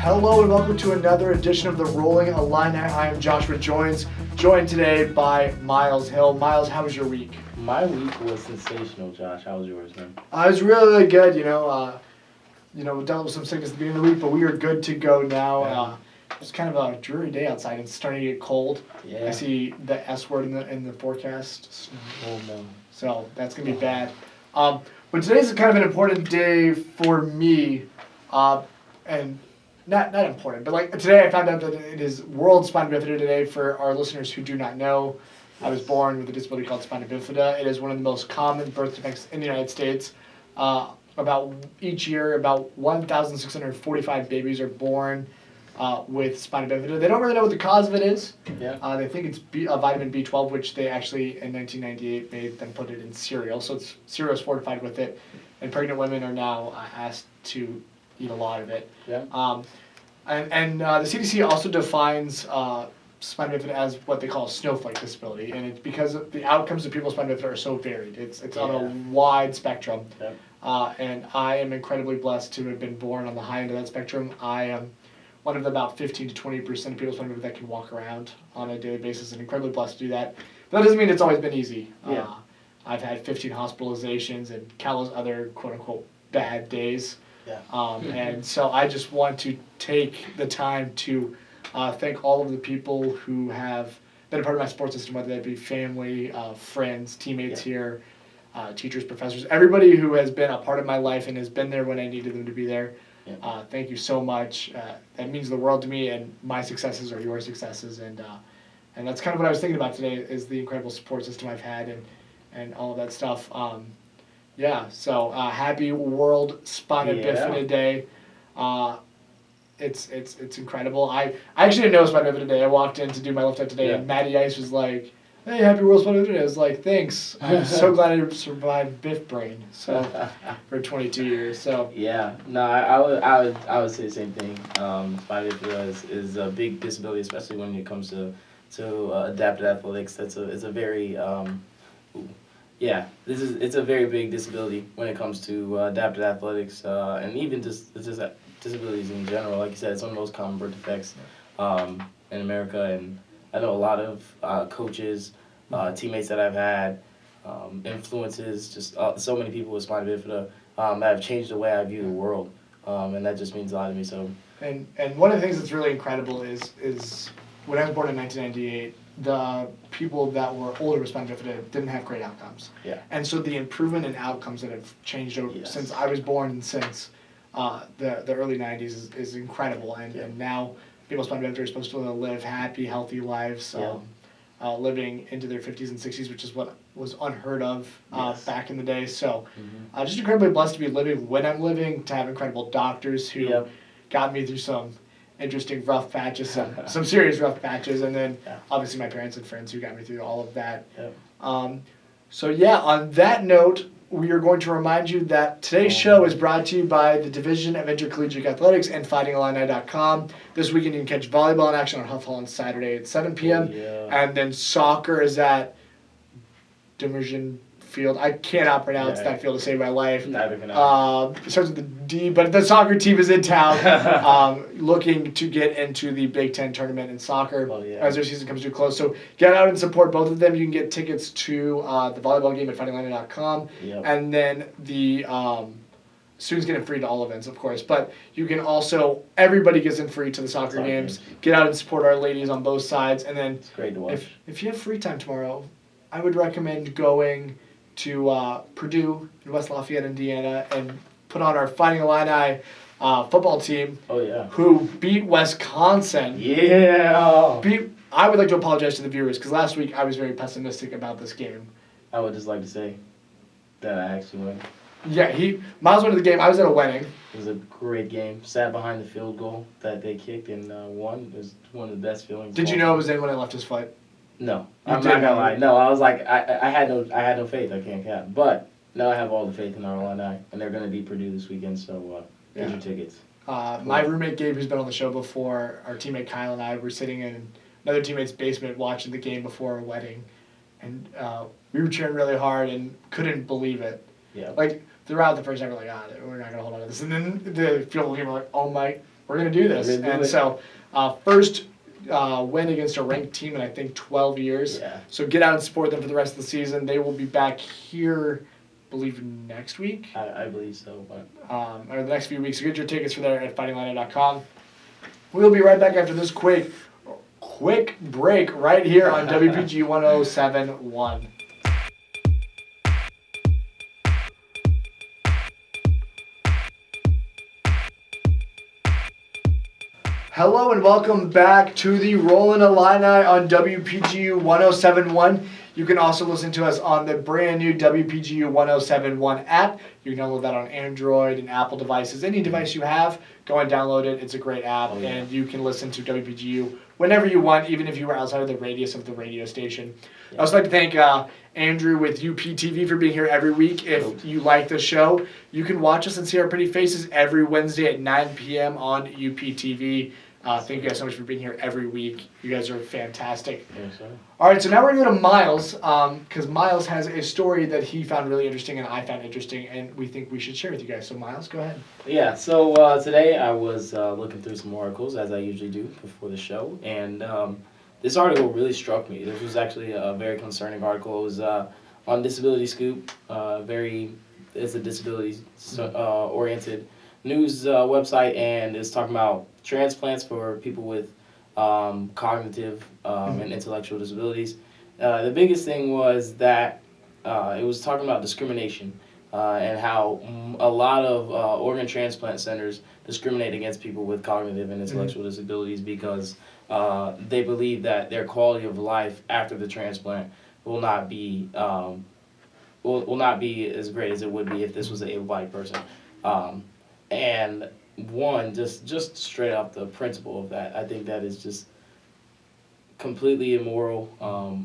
Hello and welcome to another edition of the Rollin Illini. I am Joshua joined today by Miles Hill. Miles, how was your week? My week was sensational, Josh. How was yours, man? It was really good. We dealt with some sickness at the beginning of the week, but we are good to go now. It's kind of a dreary day outside. It's starting to get cold. Yeah. I see the S word in the forecast. Oh no. So that's gonna be bad. But today's kind of an important day for me, and not important, but like today I found out that it is World Spina Bifida Day. For our listeners who do not know, I was born with a disability called spina bifida. It is one of the most common birth defects in the United States. Each year, about 1,645 babies are born with spina bifida. They don't really know what the cause of it is. Yeah. They think it's vitamin B12, which they actually in 1998 made them put it in cereal. So cereal is fortified with it, and pregnant women are now asked to eat a lot of it. Yeah. And the CDC also defines spina bifida as what they call a snowflake disability, and it's because the outcomes of people's spina bifida are so varied. It's on a wide spectrum. Yep. And I am incredibly blessed to have been born on the high end of that spectrum. I am one of the about 15 to 20% of people with spina bifida that can walk around on a daily basis, and incredibly blessed to do that. But that doesn't mean it's always been easy. Yeah. I've had 15 hospitalizations and countless other quote-unquote bad days. Yeah. And so I just want to take the time to thank all of the people who have been a part of my support system, whether that be family, friends, teammates here, teachers, professors, everybody who has been a part of my life and has been there when I needed them to be there. Yeah. Thank you so much. That means the world to me, and my successes are your successes. And that's kind of what I was thinking about today, is the incredible support system I've had and all of that stuff. So happy World Spina Bifida Day. It's incredible. I actually didn't know Spina Bifida Day. I walked in to do my lift up today, and Matty Ice was like, "Hey, happy World Spina Bifida Day." I was like, "Thanks. I'm so glad I survived Biff Brain." So for 22 years. So yeah. No, I would say the same thing. Spina bifida is a big disability, especially when it comes to adaptive athletics. It's a very it's a very big disability when it comes to adaptive athletics, and even just disabilities in general. Like you said, it's one of the most common birth defects in America, and I know a lot of coaches, teammates that I've had, influences, just so many people with spina bifida that have changed the way I view the world, and that just means a lot to me. So. And one of the things that's really incredible is when I was born in 1998, the people that were older with spina bifida didn't have great outcomes. Yeah. And so the improvement in outcomes that have changed since I was born and since the early 90s is incredible. And now people with spina bifida are supposed to live happy, healthy lives, living into their 50s and 60s, which is what was unheard of back in the day. So just incredibly blessed to be living when I'm living, to have incredible doctors who got me through some interesting rough patches, some serious rough patches, and then obviously my parents and friends who got me through all of that. On that note, we are going to remind you that today's show is brought to you by the Division of Intercollegiate Athletics and FightingIllini.com. This weekend you can catch volleyball in action on Huff Hall on Saturday at 7 p.m. And then soccer is at Dimersion Field. I cannot pronounce that field to save my life. Neither can I. It starts with the D, but the soccer team is in town looking to get into the Big Ten tournament in soccer as their season comes to a close. So get out and support both of them. You can get tickets to the volleyball game at FightingIllini.com. And then the students get in free to all events, of course. But you can also, everybody gets in free to the soccer games. Get out and support our ladies on both sides. And then it's great to watch. If you have free time tomorrow, I would recommend going to Purdue in West Lafayette, Indiana, and put on our Fighting Illini football team. Who beat Wisconsin. I would like to apologize to the viewers because last week I was very pessimistic about this game. I would just like to say that I actually won. Miles went to the game. I was at a wedding. It was a great game. Sat behind the field goal that they kicked and won. It was one of the best feelings. Did you know it was in when I left his foot? No, I'm not gonna lie. No, I was like, I had no faith. I can't cap. But now I have all the faith in our Illini, and they're gonna beat Purdue this weekend. So get your tickets. My roommate Gabe, who's been on the show before, our teammate Kyle and I were sitting in another teammate's basement watching the game before our wedding, and we were cheering really hard and couldn't believe it. Like throughout the first half, we're like, we're not gonna hold on to this, and then the field goal game, we're like, oh my. we're going to do this. And so first win against a ranked team in, I think, 12 years. Yeah. So get out and support them for the rest of the season. They will be back here, I believe, next week. I believe so. But Or the next few weeks. So get your tickets for there at fightinglino.com. We'll be right back after this quick break right here on WPGU 107.1. Hello and welcome back to the Rollin Illini on WPGU 107.1. You can also listen to us on the brand new WPGU 107.1 app. You can download that on Android and Apple devices. Any device you have, go and download it. It's a great app, and you can listen to WPGU whenever you want, even if you were outside of the radius of the radio station. I also like to thank Andrew with UPTV for being here every week. If you like the show, you can watch us and see our pretty faces every Wednesday at 9 p.m. on UPTV. Thank you guys so much for being here every week. You guys are fantastic. Yes, sir. All right, so now we're going to go to Miles, because Miles has a story that he found really interesting and I found interesting, and we think we should share with you guys. So Miles, go ahead. Yeah, so today I was looking through some articles, as I usually do before the show, and this article really struck me. This was actually a very concerning article. It was on Disability Scoop. It's a disability-oriented news website, and it's talking about transplants for people with cognitive and intellectual disabilities. The biggest thing was that it was talking about discrimination and how a lot of organ transplant centers discriminate against people with cognitive and intellectual disabilities because they believe that their quality of life after the transplant will not be will not be as great as it would be if this was an able-bodied person. And one, just straight off the principle of that, I think that is just completely immoral,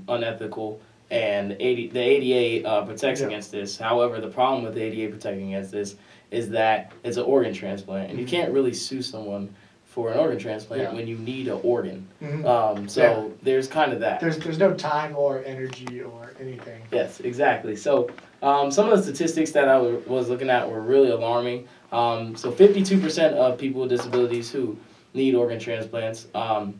unethical, and the ADA protects against this. However, the problem with the ADA protecting against this is that it's an organ transplant, and you can't really sue someone for an organ transplant when you need an organ. There's kind of that. There's no time or energy or anything. Yes, exactly. So some of the statistics that I was looking at were really alarming. So 52% of people with disabilities who need organ transplants are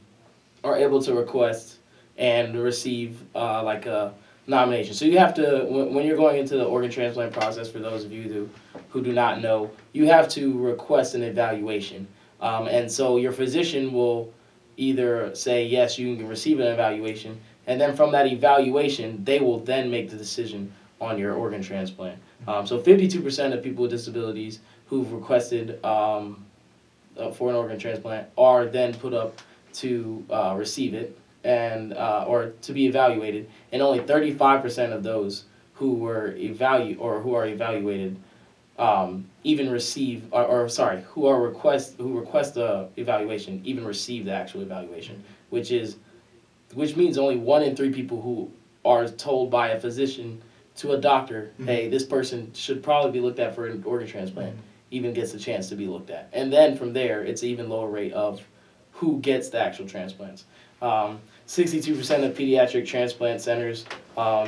able to request and receive like a nomination. So you have to, when you're going into the organ transplant process, for those of you who do not know, you have to request an evaluation. And so your physician will either say, yes, you can receive an evaluation, and then from that evaluation, they will then make the decision on your organ transplant. So 52% of people with disabilities who've requested for an organ transplant are then put up to receive it and or to be evaluated, and only 35% of those who are evaluated even receive who request the evaluation even receive the actual evaluation, which means only 1 in 3 people who are told by a physician to a doctor, hey, this person should probably be looked at for an organ transplant, even gets a chance to be looked at. And then from there, it's an even lower rate of who gets the actual transplants. 62% of pediatric transplant centers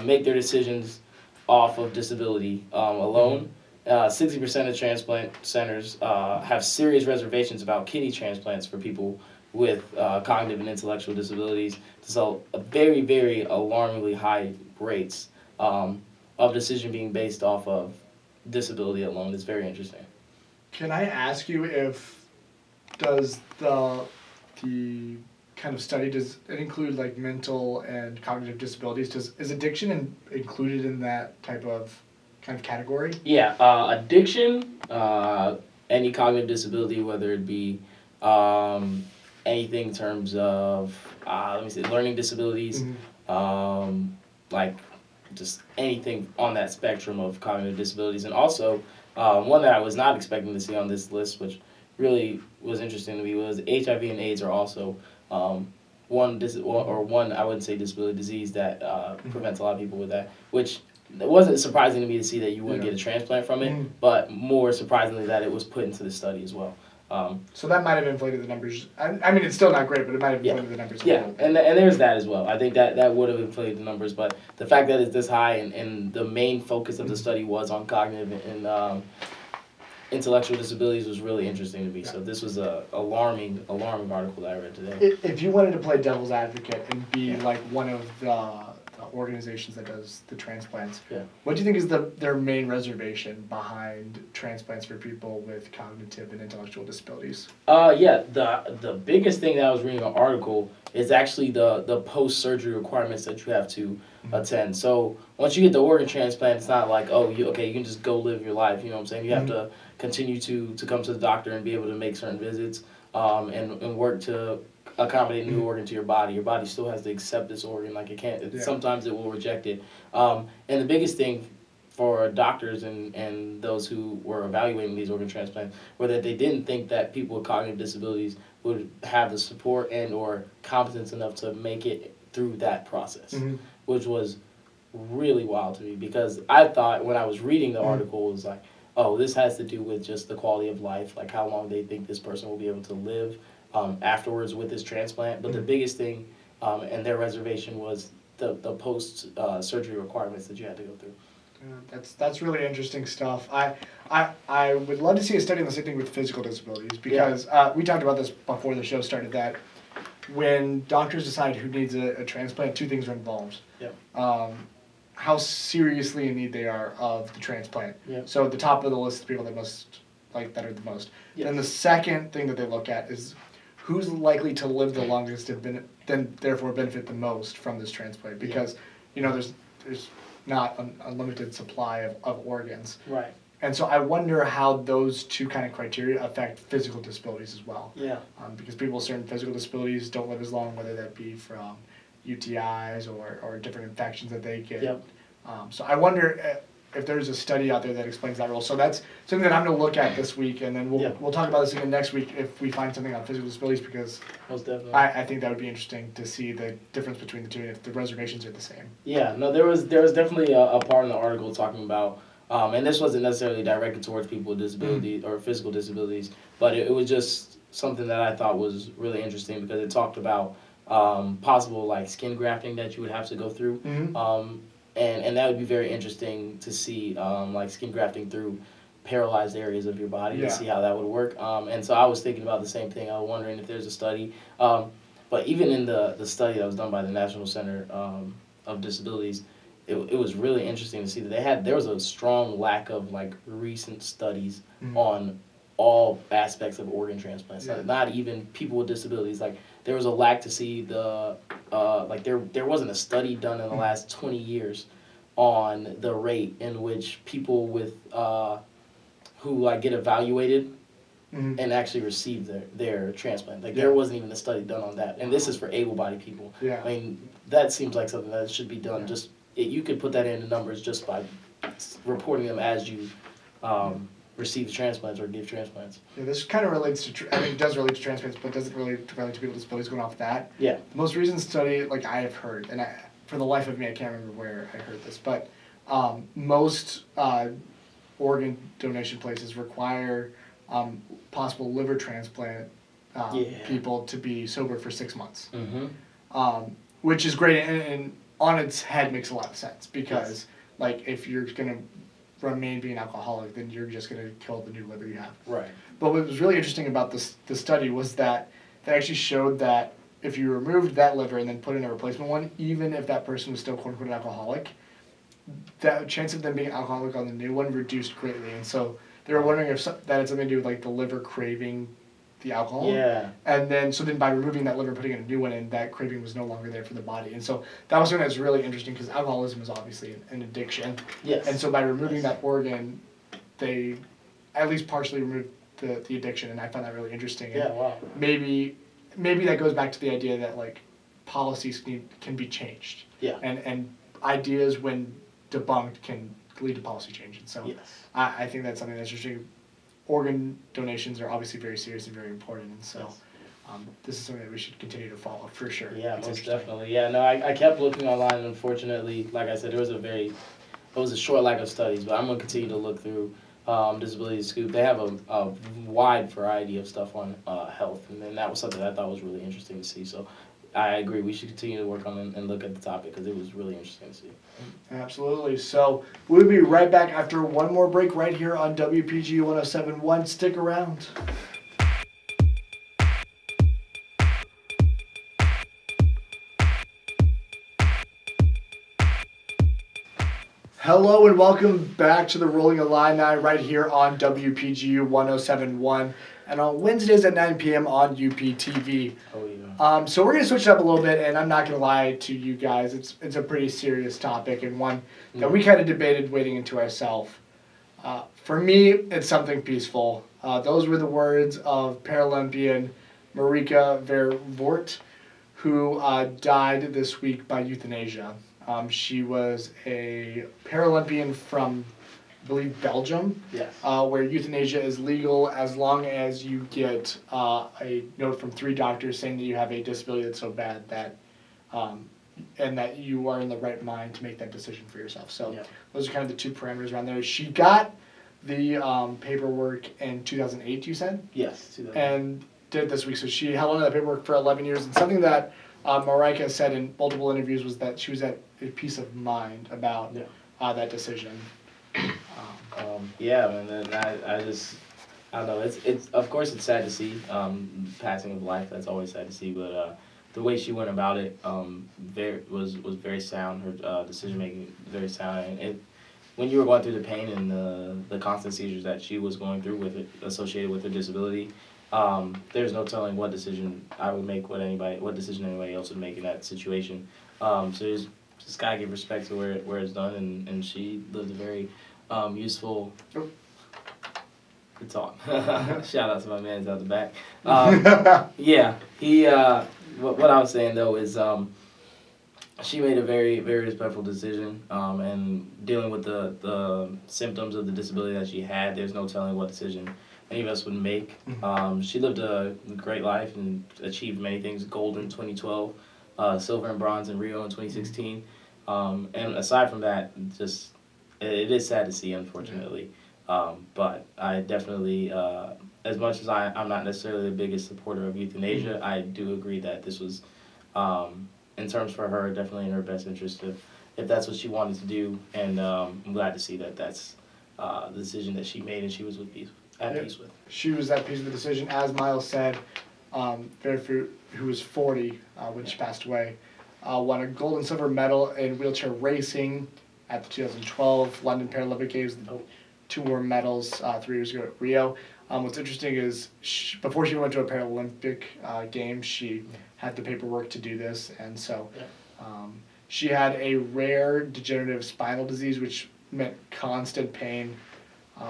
make their decisions off of disability alone. 60% of transplant centers have serious reservations about kidney transplants for people with cognitive and intellectual disabilities. So very, very alarmingly high rates of decision being based off of disability alone. It's very interesting. Can I ask you does the kind of study, does it include like mental and cognitive disabilities? Is addiction included in that type of kind of category? Yeah, addiction, any cognitive disability, whether it be anything in terms of learning disabilities, like just anything on that spectrum of cognitive disabilities. And also one that I was not expecting to see on this list, which really was interesting to me, was HIV and AIDS are also one I wouldn't say disability, disease that prevents a lot of people with that, which it wasn't surprising to me to see that you wouldn't get a transplant from it, but more surprisingly that it was put into the study as well. So that might have inflated the numbers. I mean, it's still not great, but it might have inflated the numbers. And there's that as well. I think that would have inflated the numbers, but the fact that it's this high and the main focus of the study was on cognitive and intellectual disabilities was really interesting to me. So this was a alarming article that I read today. If you wanted to play devil's advocate and be like one of the organizations that does the transplants, what do you think is their main reservation behind transplants for people with cognitive and intellectual disabilities? The biggest thing that I was reading an article is actually the post-surgery requirements that you have to attend. So once you get the organ transplant, it's not like, you can just go live your life, you know what I'm saying? You have to continue to come to the doctor and be able to make certain visits and work to accommodate a new organ to your body. Your body still has to accept this organ, like it can't, sometimes it will reject it. And the biggest thing for doctors and those who were evaluating these organ transplants were that they didn't think that people with cognitive disabilities would have the support and or competence enough to make it through that process, which was really wild to me, because I thought when I was reading the article, it was like, this has to do with just the quality of life, like how long they think this person will be able to live afterwards with this transplant. But the biggest thing and their reservation was the post surgery requirements that you had to go through. That's really interesting stuff. I would love to see a study on the same thing with physical disabilities, because we talked about this before the show started, that when doctors decide who needs a transplant, two things are involved. How seriously in need they are of the transplant. So at the top of the list, the people that are the most. Then the second thing that they look at is who's likely to live the longest and then therefore benefit the most from this transplant, because there's not an unlimited supply of organs. Right. And so I wonder how those two kind of criteria affect physical disabilities as well. Because people with certain physical disabilities don't live as long, whether that be from UTIs or different infections that they get. So I wonder if there's a study out there that explains that role. So that's something that I'm going to look at this week, and then we'll talk about this again next week if we find something on physical disabilities, because most definitely. I think that would be interesting to see the difference between the two and if the reservations are the same. There was definitely a part in the article talking about, and this wasn't necessarily directed towards people with disabilities or physical disabilities, but it was just something that I thought was really interesting, because it talked about possible like skin grafting that you would have to go through. And that would be very interesting to see, like skin grafting through paralyzed areas of your body to see how that would work. And so I was thinking about the same thing. I was wondering if there's a study. But even in the study that was done by the National Center of Disabilities, it was really interesting to see that there was a strong lack of like recent studies on all aspects of organ transplants. Not even people with disabilities. Like there was a lack to see there wasn't a study done in the last 20 years on the rate in which people with who like get evaluated and actually receive their transplant. Like there wasn't even a study done on that, and this is for able-bodied people. I mean, that seems like something that should be done. You could put that into numbers just by reporting them as you receive transplants or give transplants. This kind of relates to, it does relate to transplants, but doesn't relate to people with disabilities going off that. The most recent study, like I have heard, and for the life of me, I can't remember where I heard this, but most organ donation places require possible liver transplant people to be sober for 6 months. Which is great, and on its head makes a lot of sense, because like if you're going to remain being alcoholic, then you're just going to kill the new liver you have. But what was really interesting about the study was that they actually showed that if you removed that liver and then put in a replacement one, even if that person was still quote-unquote alcoholic, the chance of them being alcoholic on the new one reduced greatly. And so they were wondering if that had something to do with like the liver craving the alcohol. And then by removing that liver and putting in a new one in, that craving was no longer there for the body. And so that was something that's really interesting, because alcoholism is obviously an addiction. And so by removing that organ, they at least partially removed the addiction, and I found that really interesting. Maybe that goes back to the idea that like policies can be changed. And ideas, when debunked, can lead to policy change. And so I think that's something that's interesting. Organ donations are obviously very serious and very important, and so this is something that we should continue to follow for sure. Most definitely. I kept looking online, and unfortunately, like I said, there was a short lack of studies, but I'm going to continue to look through Disability Scoop. They have a wide variety of stuff on health, and then that was something I thought was really interesting to see. So I agree. We should continue to work on and look at the topic because it was really interesting to see. Absolutely. So we'll be right back after one more break right here on WPGU 107.1. Stick around. Hello and welcome back to the Rollin Illini right here on WPGU 107.1 and on Wednesdays at 9 p.m. on UPTV. Oh, yeah. So we're going to switch it up a little bit, and I'm not going to lie to you guys, it's a pretty serious topic and one that we kind of debated wading into ourselves. For me, it's something peaceful. Those were the words of Paralympian Marika Vervoort, who died this week by euthanasia. She was a Paralympian from, I believe, Belgium, Yes. where euthanasia is legal as long as you get a note from 3 doctors saying that you have a disability that's so bad that, and that you are in the right mind to make that decision for yourself. So those are kind of the 2 parameters around there. She got the paperwork in 2008, you said? Yes. 2008. And did this week. So she held on to that paperwork for 11 years. And something that Marika said in multiple interviews was that she was at a peace of mind about that decision. Yeah, and I don't know. It's of course it's sad to see passing of life. That's always sad to see. But the way she went about it was very sound. Her decision making very sound. And when you were going through the pain and the constant seizures that she was going through with it associated with her disability, there's no telling what decision I would make, what decision anybody else would make in that situation. So just gotta give respect to where it's done, and she lived a very useful. Good talk. Shout out to my man's out the back. Yeah, he. What I was saying though is, she made a very very respectful decision, and dealing with the symptoms of the disability that she had. There's no telling what decision any of us would make. She lived a great life and achieved many things. Gold in 2012, silver and bronze in Rio in 2016. And aside from that, just it is sad to see, unfortunately. But I definitely, as much as I'm not necessarily the biggest supporter of euthanasia, I do agree that this was, in terms for her, definitely in her best interest if that's what she wanted to do. And I'm glad to see that that's the decision that she made and she was at peace with. She was at peace with the decision, as Miles said. Vervoort, who was 40 when she passed away, won a gold and silver medal in wheelchair racing at the 2012 London Paralympic Games. 2 more medals 3 years ago at Rio. What's interesting is before she went to a Paralympic game, she had the paperwork to do this, and so she had a rare degenerative spinal disease, which meant constant pain.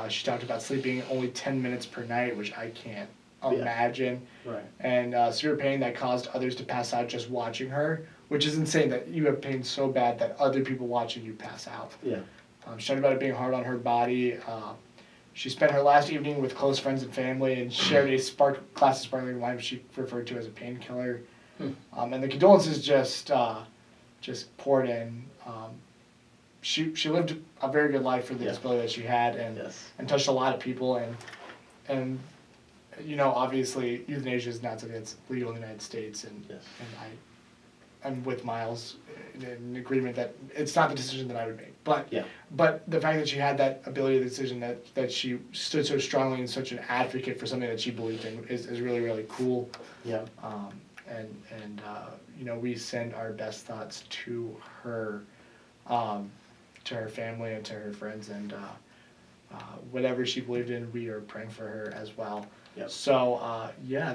She talked about sleeping only 10 minutes per night, which I can't imagine. Right. And severe pain that caused others to pass out just watching her, which is insane that you have pain so bad that other people watching you pass out. Yeah. She talked about it being hard on her body. She spent her last evening with close friends and family and shared a glass of sparkling wine, which she referred to as a painkiller. And the condolences just poured in. She lived a very good life for the disability that she had, and touched a lot of people, and you know, obviously euthanasia is not something that's legal in the United States, and I'm with Miles in agreement that it's not the decision that I would make. But the fact that she had that ability, the decision that she stood so strongly and such an advocate for something that she believed in is really really cool. Yeah. And you know, we send our best thoughts to her family and to her friends, and whatever she believed in, we are praying for her as well. Yep. So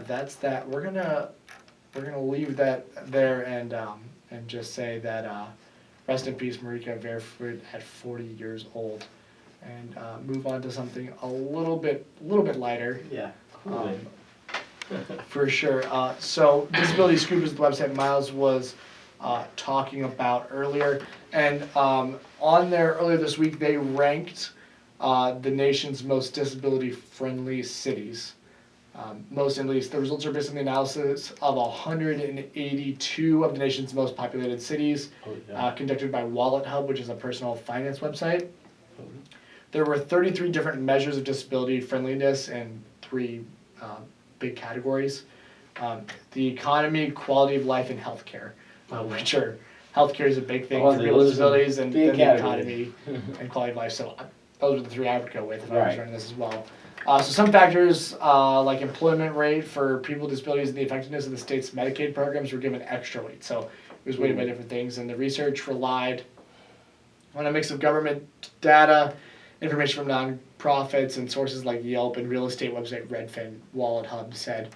that's that. We're gonna leave that there and just say that rest in peace, Marika Vervoort at 40 years old, and move on to something a little bit lighter. Yeah. For sure. So Disability Scoop is the website Miles was talking about earlier, and on there earlier this week they ranked the nation's most disability-friendly cities. Most and least. The results are based on the analysis of 182 of the nation's most populated cities, conducted by Wallet Hub, which is a personal finance website. There were 33 different measures of disability friendliness in 3 big categories. the economy, quality of life, and healthcare, which are healthcare is a big thing Oh, for people with those are disabilities, and big then the categories. economy and quality of life. So those are the three I would go with if I was Right. running this as well. So some factors like employment rate for people with disabilities and the effectiveness of the state's Medicaid programs were given extra weight. So it was weighted by different things, and the research relied on a mix of government data, information from nonprofits, and sources like Yelp and real estate website Redfin, Wallet Hub said.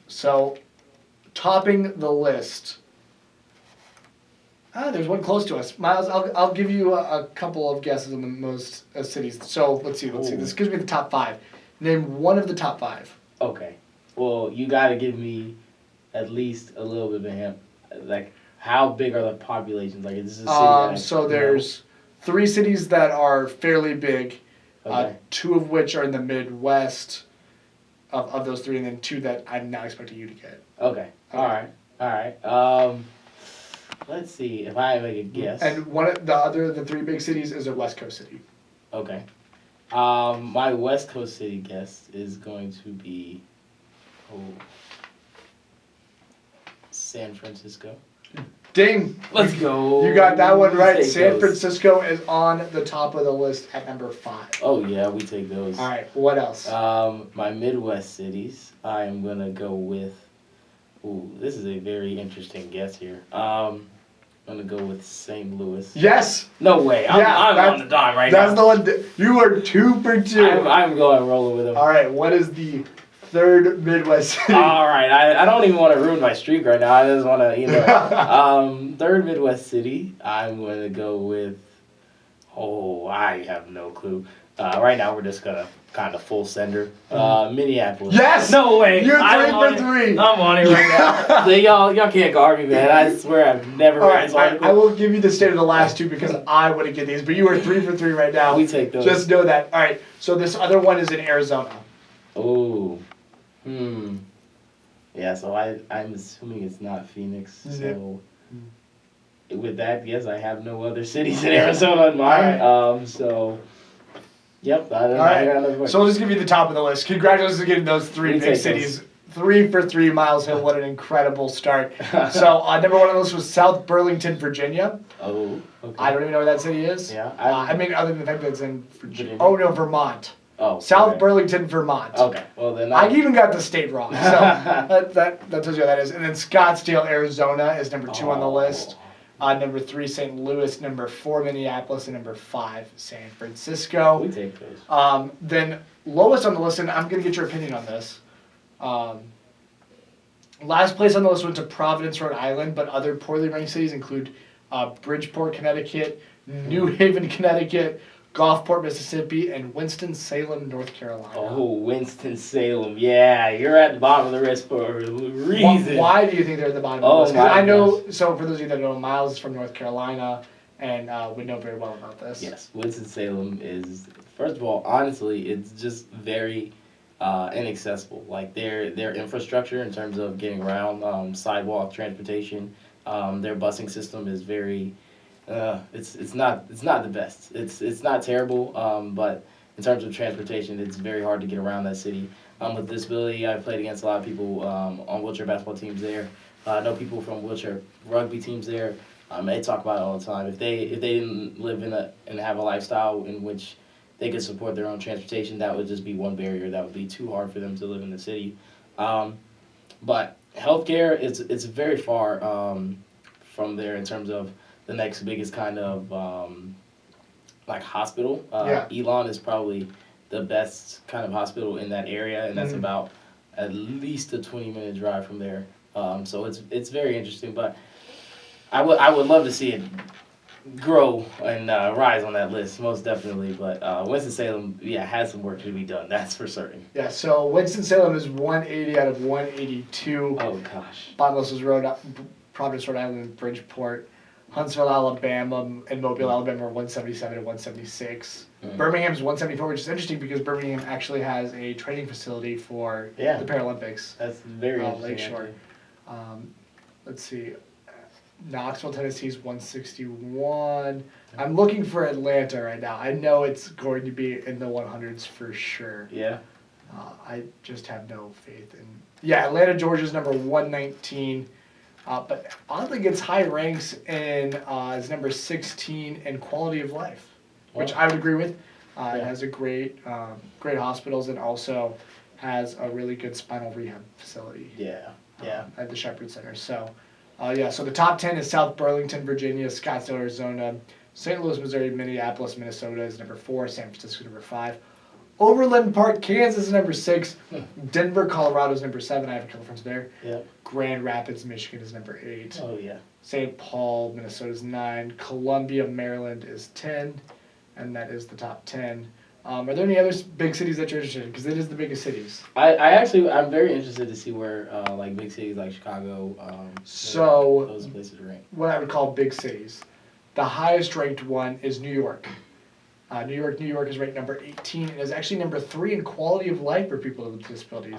So topping the list. There's one close to us. Miles, I'll give you a couple of guesses on the most cities. So let's see. This gives me the top 5. Name one of the top 5. Okay. Well, you got to give me at least a little bit of a hint. Like, how big are the populations? Like, is this a city that So there's 3 cities that are fairly big. Okay. 2 of which are in the Midwest. Of those 3, and then 2 that I'm not expecting you to get. Okay. All right. Let's see if I make a guess. And one of the 3 big cities is a West Coast city. Okay. My West Coast city guess is going to be San Francisco. Ding! Let's go. You got that one right. Take San those. Francisco is on the top of the list at number 5. Oh yeah, we take those. All right. What else? My Midwest cities. I am gonna go with. Ooh, this is a very interesting guess here. I'm gonna go with St. Louis. Yes. No way. I'm on the dime right That's now. the one. You are 2 for 2. I'm going rolling with them. All right. What is the 3rd Midwest city? All right. I don't even want to ruin my streak right now. I just want to, 3rd Midwest city. I'm gonna go with. Oh, I have no clue. Right now we're just gonna kind of full sender. Minneapolis. Yes. No way. You're 3 I'm on for it. 3. I'm on it right now. So y'all can't guard me, man. I swear I've never All read right. this article. I will give you the state of the last 2 because I wouldn't get these, but you are 3 for 3 right now. We take those. Just know that. All right. So this other one is in Arizona. Oh. Yeah, so I'm assuming it's not Phoenix. So with that, yes, I have no other cities in Arizona in mind. So yep, I got another question. So we'll just give you the top of the list. Congratulations on getting those 3 We big take cities. 3 for 3, Miles Hill. What an incredible start. So number 1 on the list was South Burlington, Virginia. Oh, okay. I don't even know where that city is. Yeah. I mean, other than the fact that it's in Virginia. Virginia. Oh no, Vermont. Oh. South okay. Burlington, Vermont. Okay. Well then. I even got the state wrong. So that tells you what that is. And then Scottsdale, Arizona is number 2 on the list. Number 3, St. Louis. Number 4, Minneapolis. And number 5, San Francisco. We take those. Then lowest on the list, and I'm going to get your opinion on this. Last place on the list went to Providence, Rhode Island, but other poorly ranked cities include Bridgeport, Connecticut, New Haven, Connecticut, Gulfport, Mississippi, and Winston-Salem, North Carolina. Oh, Winston-Salem. Yeah, you're at the bottom of the list for a reason. Why do you think they're at the bottom of the list? 'Cause I know, so for those of you that don't know, Miles is from North Carolina, and we know very well about this. Yes, Winston-Salem is, first of all, honestly, it's just very inaccessible. Like their infrastructure in terms of getting around, sidewalk transportation, their busing system is very, it's not the best. It's not terrible, but in terms of transportation, it's very hard to get around that city. With disability, I've played against a lot of people on wheelchair basketball teams there. I know people from wheelchair rugby teams there. They talk about it all the time. If they didn't live and have a lifestyle in which they could support their own transportation, that would just be one barrier. That would be too hard for them to live in the city. But healthcare, it's very far from there in terms of the next biggest kind of like hospital. Elon is probably the best kind of hospital in that area, and that's about at least a 20-minute drive from there. So it's very interesting, but I would love to see it grow and rise on that list, most definitely. But Winston-Salem, has some work to be done, that's for certain. Yeah, so Winston-Salem is 180 out of 182. Oh, gosh. Bottom list was Providence, Rhode Island, Bridgeport. Huntsville, Alabama, and Mobile, Alabama are 177 and 176. Birmingham's 174, which is interesting because Birmingham actually has a training facility for the Paralympics. That's very interesting. Lakeshore. Let's see. Knoxville, Tennessee's 161. I'm looking for Atlanta right now. I know it's going to be in the 100s for sure. Yeah. I just have no faith in. Yeah, Atlanta, Georgia's number 119, but oddly gets high ranks in is number 16 in quality of life, which I would agree with. It has a great hospitals and also has a really good spinal rehab facility. At the Shepherd Center. So, so the top 10 is South Burlington, Virginia, Scottsdale, Arizona, St. Louis, Missouri, Minneapolis, Minnesota is number 4, San Francisco number 5. Overland Park, Kansas is number 6. Denver, Colorado is number 7. I have a couple friends there. Grand Rapids, Michigan is number 8. St. Paul, Minnesota is 9. Columbia, Maryland is 10. And that is the top 10. Are there any other big cities that you're interested in? Because it is the biggest cities. I'm very interested to see where like big cities like Chicago, those places rank. What I would call big cities. The highest ranked one is New York. New York is ranked number 18 and is actually number 3 in quality of life for people with disabilities.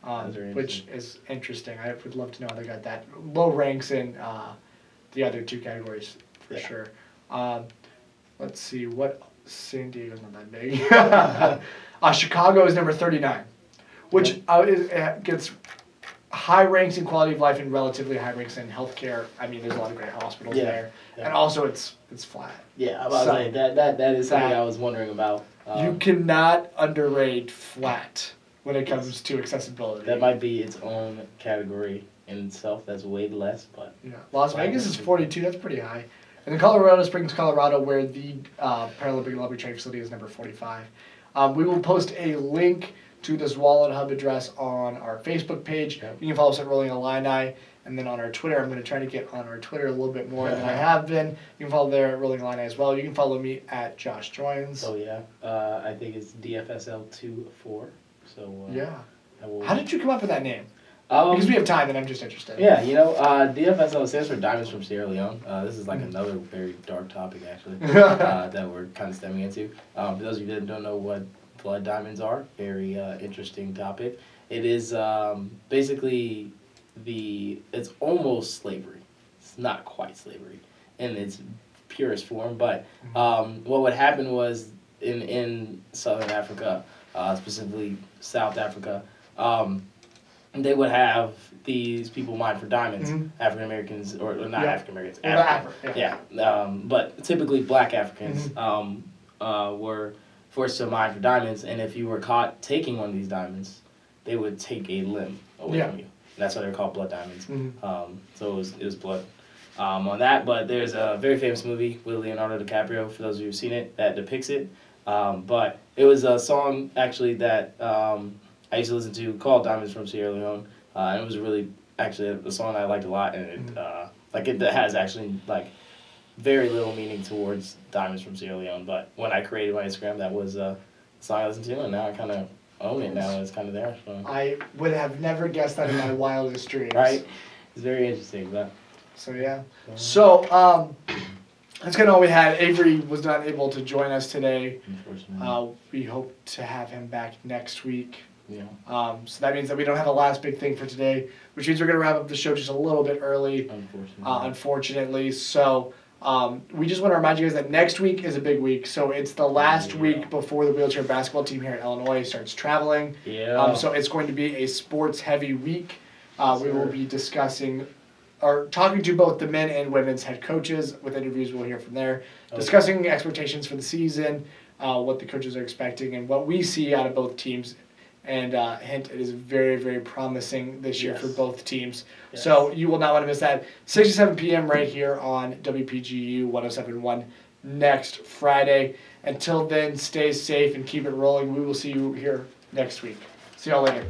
Wow. Which is interesting. I would love to know how they got that. Low ranks in the other 2 categories for sure. Let's see, what San Diego's not that big. Chicago is number 39, which gets high ranks in quality of life and relatively high ranks in healthcare. I mean, there's a lot of great hospitals there, and also it's flat. I was saying that is something I was wondering about. You cannot underrate flat when it comes to accessibility. That might be its own category in itself. That's way less, but Las Vegas is 42. That's pretty high. And then Colorado Springs, Colorado, where the Paralympian Lobby Training Facility is number 45. We will post a link to this Wallet Hub address on our Facebook page. You can follow us at Rollin Illini. And then on our Twitter, I'm going to try to get on our Twitter a little bit more than I have been. You can follow there at Rollin Illini as well. You can follow me at Josh Joins. I think it's DFSL24. So How did you come up with that name? Because we have time, and I'm just interested. DFSL stands for Diamonds from Sierra Leone. This is like another very dark topic, actually, that we're kind of stemming into. For those of you that don't know what blood diamonds are, very interesting topic. It is basically it's almost slavery. It's not quite slavery in its purest form, but what would happen was in Southern Africa, specifically South Africa, they would have these people mine for diamonds, African Americans, or not African Americans, but typically black Africans were forced to mine for diamonds, and if you were caught taking one of these diamonds, they would take a limb away from you. And that's why they're called blood diamonds. So it was blood on that, but there's a very famous movie with Leonardo DiCaprio, for those of you who've seen it, that depicts it. But it was a song, actually, that I used to listen to called Diamonds from Sierra Leone. And it was really, actually, a song I liked a lot, and it has actually, very little meaning towards Diamonds from Sierra Leone. But when I created my Instagram, that was a song I listened to, and now I kind of own it now. It's kind of there. So. I would have never guessed that in my wildest dreams. Right? It's very interesting, but... So, that's kind of all we had. Avery was not able to join us today. Unfortunately. We hope to have him back next week. Yeah. So that means that we don't have a last big thing for today, which means we're going to wrap up the show just a little bit early. Unfortunately. So we just want to remind you guys that next week is a big week. So it's the last week before the wheelchair basketball team here in Illinois starts traveling. So it's going to be a sports-heavy week. We will be discussing or talking to both the men and women's head coaches with interviews we'll hear from there, discussing expectations for the season, what the coaches are expecting, and what we see out of both teams. And hint, it is very, very promising this year for both teams. So you will not want to miss that. 6 to 7 p.m. right here on WPGU 107.1 next Friday. Until then, stay safe and keep it rolling. We will see you here next week. See y'all later.